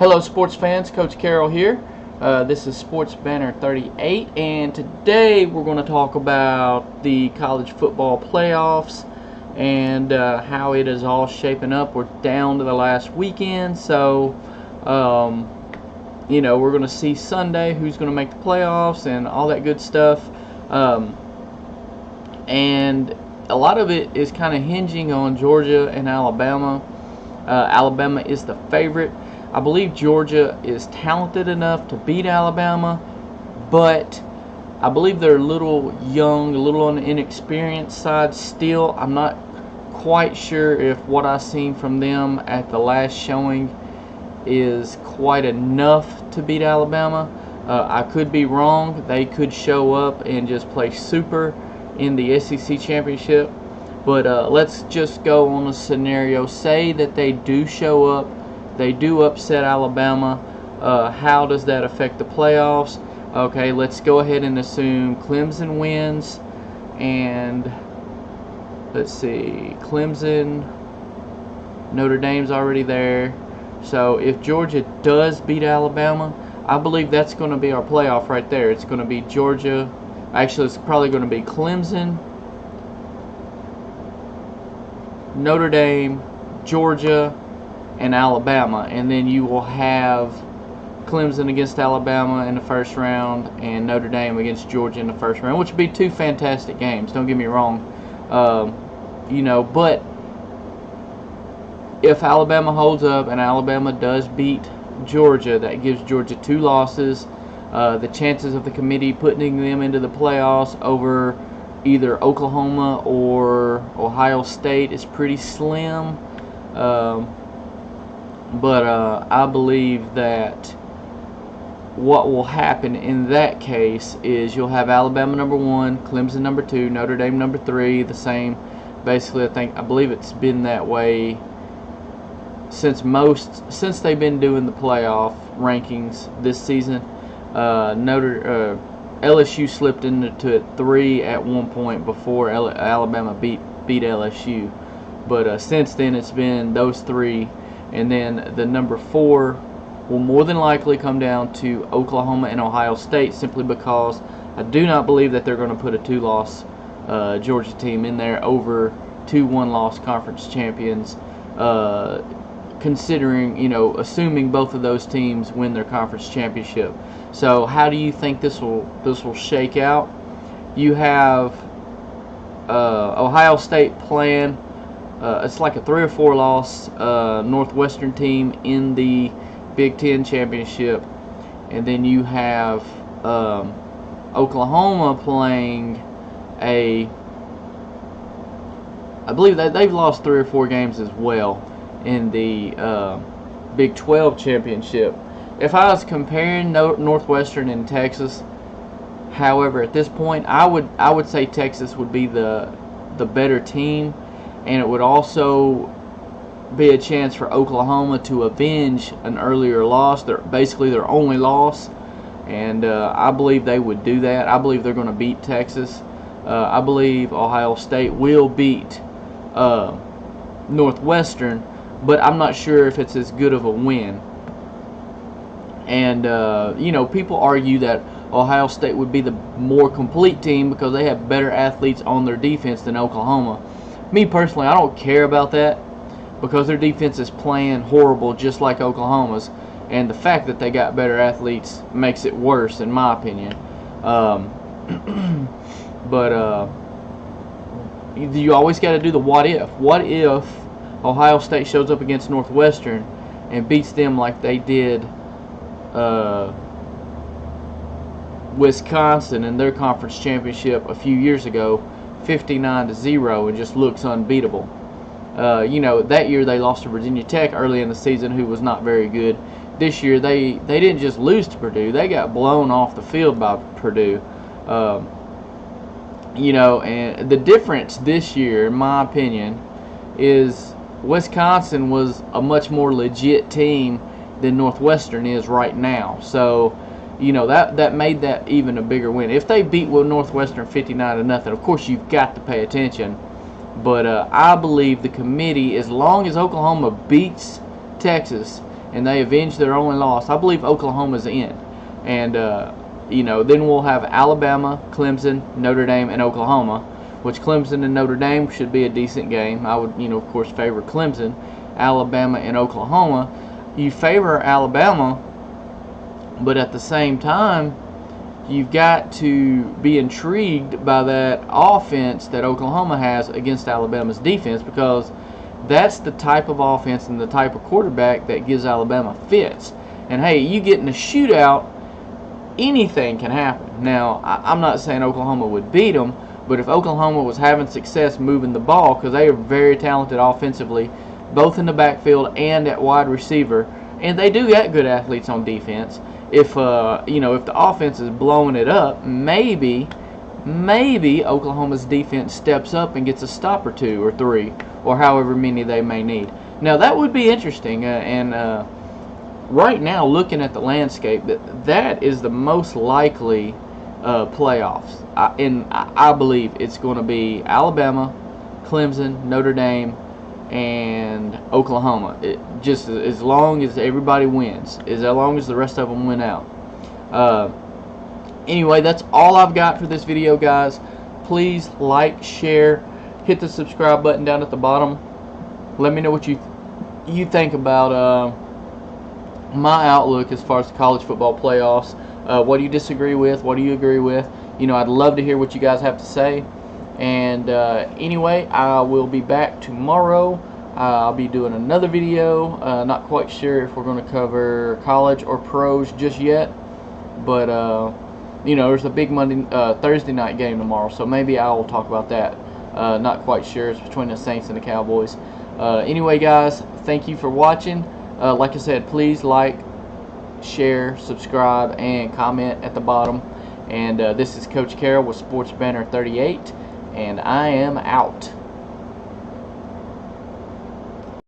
Hello sports fans, Coach Carroll here. This is Sports Banner 38, and today we're going to talk about the college football playoffs and how it is all shaping up. We're down to the last weekend, so we're going to see Sunday who's going to make the playoffs and all that good stuff. And a lot of it is kind of hinging on Georgia and Alabama. Alabama is the favorite. I believe Georgia is talented enough to beat Alabama, but I believe they're a little young, a little on the inexperienced side still. I'm not quite sure if what I've seen from them at the last showing is quite enough to beat Alabama. I could be wrong. They could show up and just play super in the SEC championship. But let's just go on a scenario. Say that they do show up. They do upset Alabama. How does that affect the playoffs? Okay, let's go ahead and assume Clemson wins. And let's see, Clemson, Notre Dame's already there. So if Georgia does beat Alabama, I believe that's going to be our playoff right there. It's going to be Georgia. Actually, it's probably going to be Clemson, Notre Dame, Georgia, and Alabama, and then you will have Clemson against Alabama in the first round and Notre Dame against Georgia in the first round, which would be two fantastic games, don't get me wrong. But if Alabama holds up and Alabama does beat Georgia, that gives Georgia 2 losses. The chances of the committee putting them into the playoffs over either Oklahoma or Ohio State is pretty slim. But I believe that what will happen in that case is you'll have Alabama number 1, Clemson number 2, Notre Dame number 3, the same. Basically, I believe it's been that way since they've been doing the playoff rankings this season. LSU slipped into it 3 at one point before Alabama beat LSU, but since then it's been those 3. And then the number 4 will more than likely come down to Oklahoma and Ohio State, simply because I do not believe that they're going to put a 2-loss Georgia team in there over 2 1-loss conference champions, assuming both of those teams win their conference championship. So how do you think this will shake out? You have Ohio State playing. It's like a 3 or 4 loss Northwestern team in the Big Ten championship, and then you have Oklahoma playing I believe that they've lost 3 or 4 games as well in the Big 12 championship. If I was comparing Northwestern and Texas, however, at this point I would say Texas would be the better team. And it would also be a chance for Oklahoma to avenge an earlier loss, basically their only loss. And I believe they would do that. I believe they're going to beat Texas. I believe Ohio State will beat Northwestern, but I'm not sure if it's as good of a win. And, people argue that Ohio State would be the more complete team because they have better athletes on their defense than Oklahoma. Me personally, I don't care about that because their defense is playing horrible just like Oklahoma's, and the fact that they got better athletes makes it worse in my opinion. But you always got to do the what if. What if Ohio State shows up against Northwestern and beats them like they did Wisconsin in their conference championship a few years ago, 59-0, and just looks unbeatable. That year they lost to Virginia Tech early in the season, who was not very good. This year they didn't just lose to Purdue; they got blown off the field by Purdue. And the difference this year, in my opinion, is Wisconsin was a much more legit team than Northwestern is right now. So that made that even a bigger win. If they beat Northwestern 59-0, of course you've got to pay attention. But I believe the committee, as long as Oklahoma beats Texas and they avenge their only loss, I believe Oklahoma's in. And you know, then we'll have Alabama, Clemson, Notre Dame, and Oklahoma, which Clemson and Notre Dame should be a decent game. I would, you know, of course, favor Clemson. Alabama and Oklahoma, you favor Alabama, but at the same time, you've got to be intrigued by that offense that Oklahoma has against Alabama's defense, because that's the type of offense and the type of quarterback that gives Alabama fits. And hey, you get in a shootout, anything can happen. Now, I'm not saying Oklahoma would beat them, but if Oklahoma was having success moving the ball, because they are very talented offensively, both in the backfield and at wide receiver, and they do got good athletes on defense. If you know, if the offense is blowing it up, maybe Oklahoma's defense steps up and gets a stop or 2 or 3, or however many they may need. Now that would be interesting, and right now, looking at the landscape, that is the most likely playoffs. I believe it's going to be Alabama, Clemson, Notre Dame, and Oklahoma. Just as long as everybody wins, as long as the rest of them win out. Anyway, that's all I've got for this video, guys. Please like, share, hit the subscribe button down at the bottom. Let me know what you think about my outlook as far as the college football playoffs. What do you disagree with? What do you agree with? You know, I'd love to hear what you guys have to say. And anyway, I will be back tomorrow. I'll be doing another video. Not quite sure if we're going to cover college or pros just yet, but you know, there's a big Thursday night game tomorrow, so maybe I will talk about that. Not quite sure. It's between the Saints and the Cowboys. Anyway, guys, thank you for watching. Like I said, please like, share, subscribe, and comment at the bottom. And this is Coach Carroll with Sports Banner 38, and I am out.